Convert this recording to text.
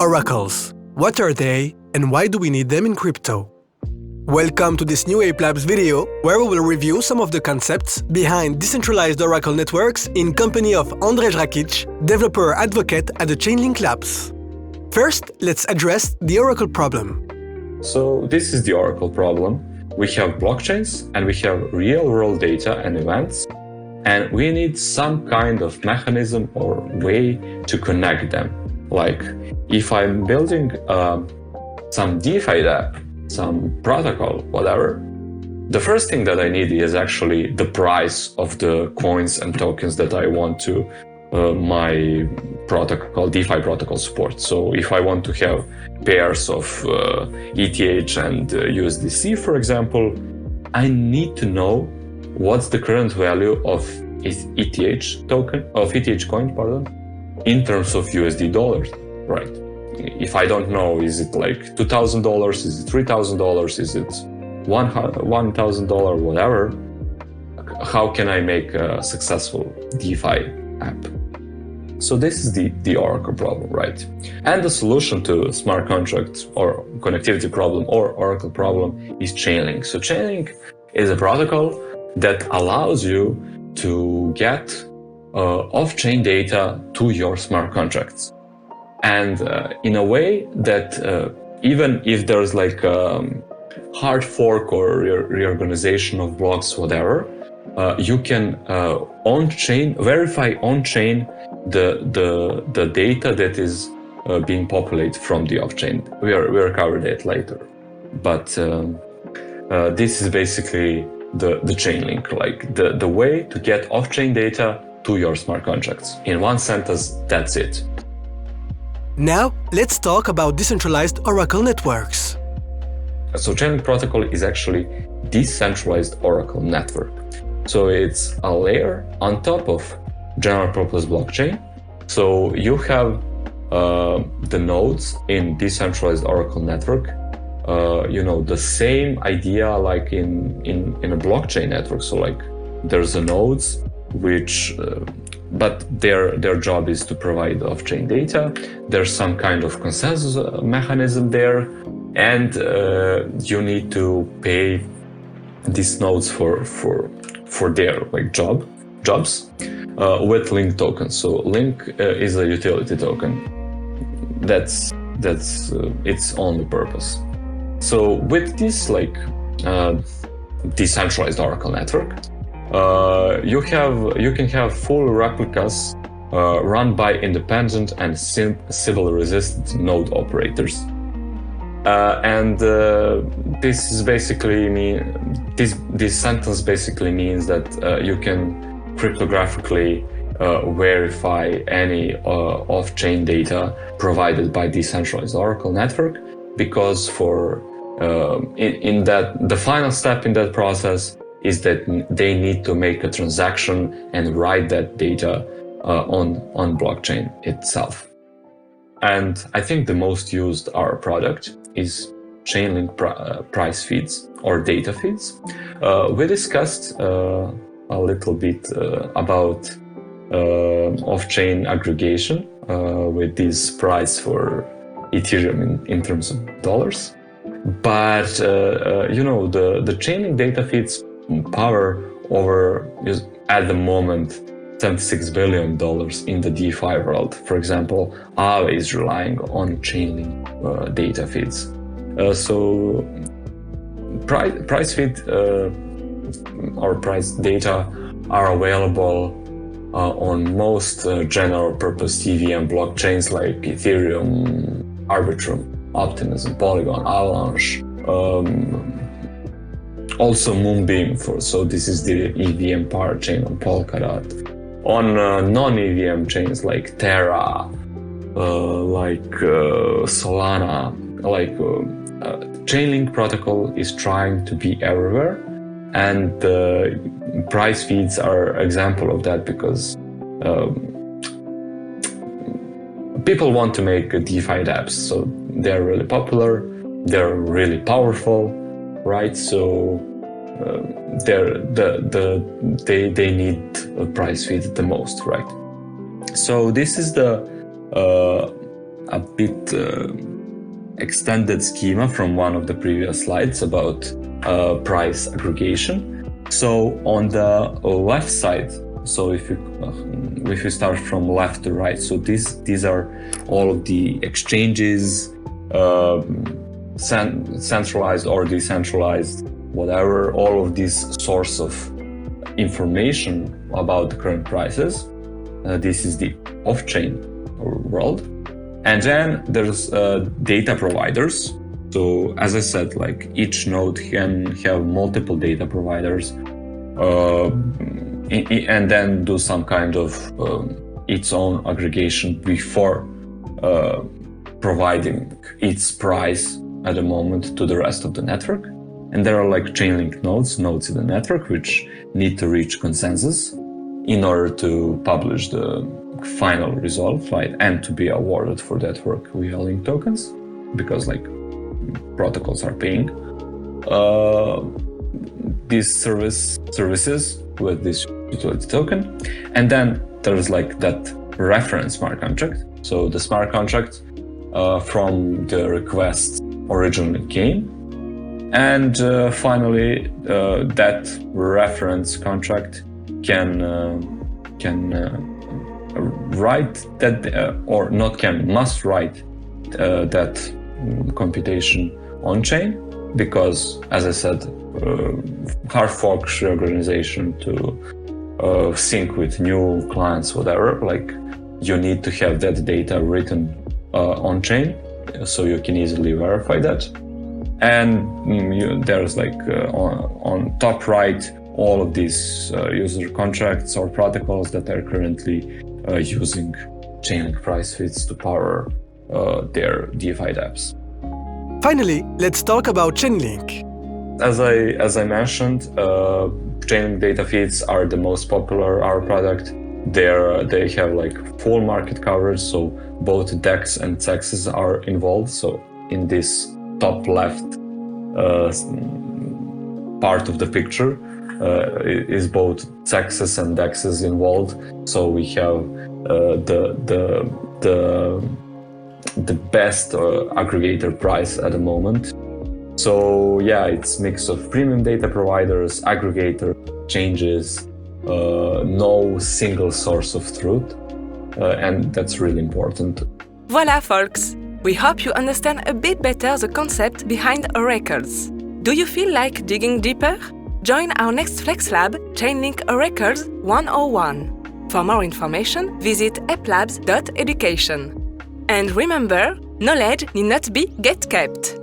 Oracles. What are they, and why do we need them in crypto? Welcome to this new Ape Labs video, where we will review some of the concepts behind decentralized Oracle networks in company of Anrej Rakic, developer advocate at the Chainlink Labs. First, let's address the Oracle problem. So this is the Oracle problem. We have blockchains and we have real-world data and events, and we need some kind of mechanism or way to connect them. Like if I'm building some DeFi app, some protocol, whatever, the first thing that I need is actually the price of the coins and tokens that I want to my protocol, DeFi protocol support. So if I want to have pairs of ETH and USDC, for example, I need to know what's the current value of ETH token, of ETH coin, pardon, in terms of USD dollars, right? If I don't know, is it like $2,000, is it $3,000, is it $1,000, whatever, how can I make a successful DeFi app? So this is the Oracle problem, right? And the solution to smart contracts or connectivity problem or Oracle problem is Chainlink. So Chainlink is a protocol that allows you to get off-chain data to your smart contracts. And in a way that even if there's like a hard fork or reorganization of blocks, whatever, you can on-chain, verify on-chain the data that is being populated from the off-chain. We'll cover that later. But this is basically the Chainlink, like the way to get off-chain data to your smart contracts. In one sentence, that's it. Now, let's talk about decentralized Oracle networks. So Chainlink protocol is actually decentralized Oracle network. So it's a layer on top of general purpose blockchain. So you have the nodes in decentralized Oracle network. The same idea like in a blockchain network. So like there's the nodes which but their job is to provide off-chain data. There's some kind of consensus mechanism there, and you need to pay these nodes for their like jobs with Link tokens. So Link is a utility token. That's its only purpose. So with this like decentralized Oracle network, you can have full replicas run by independent and civil resistant node operators. This is basically this sentence basically means that you can cryptographically verify any off-chain data provided by decentralized Oracle network, because for in that the final step in that process is that they need to make a transaction and write that data on blockchain itself. And I think the most used our product is Chainlink price feeds or data feeds. We discussed a little bit about off-chain aggregation with this price for Ethereum in terms of dollars. But the Chainlink data feeds power over at the moment $76 billion in the DeFi world. For example, Aave is relying on Chainlink data feeds. So price feed or price data are available on most general purpose EVM blockchains like Ethereum, Arbitrum, Optimism, Polygon, Avalanche, also Moonbeam. So this is the EVM power chain on Polkadot. On non-EVM chains like Terra, like Solana, like Chainlink protocol is trying to be everywhere, and price feeds are example of that, because people want to make DeFi dApps, so they're really popular, they're really powerful, right? So they need a price feed the most, right? So this is the a bit extended schema from one of the previous slides about price aggregation. So on the left side, so if you start from left to right, so these are all of the exchanges, centralized or decentralized, whatever, all of this source of information about the current prices. This is the off-chain world. And then there's data providers. So as I said, like each node can have multiple data providers and then do some kind of its own aggregation before providing its price at the moment to the rest of the network. And there are like Chainlink nodes in the network, which need to reach consensus in order to publish the final result, right? And to be awarded for that work via link tokens, because like protocols are paying these services with this utility token. And then there's like that reference smart contract. So the smart contract from the request originally came. And finally, that reference contract can write that, or not can, must write that computation on chain, because, as I said, hard fork reorganization to sync with new clients, whatever, like you need to have that data written on chain, so you can easily verify that. And there's like on top right, all of these user contracts or protocols that are currently using Chainlink price feeds to power their DeFi dApps. Finally, let's talk about Chainlink. As I mentioned, Chainlink data feeds are the most popular our product. They have like full market coverage, so both DEX and CEXs are involved. So in this top left part of the picture is both CEXs and DEXs involved. So we have the best aggregator price at the moment. So yeah, it's a mix of premium data providers, aggregator, changes, no single source of truth, and that's really important. Voila, folks! We hope you understand a bit better the concept behind Oracles. Do you feel like digging deeper? Join our next Flex Lab, Chainlink Oracles 101. For more information, visit applabs.education. And remember, knowledge need not be get kept.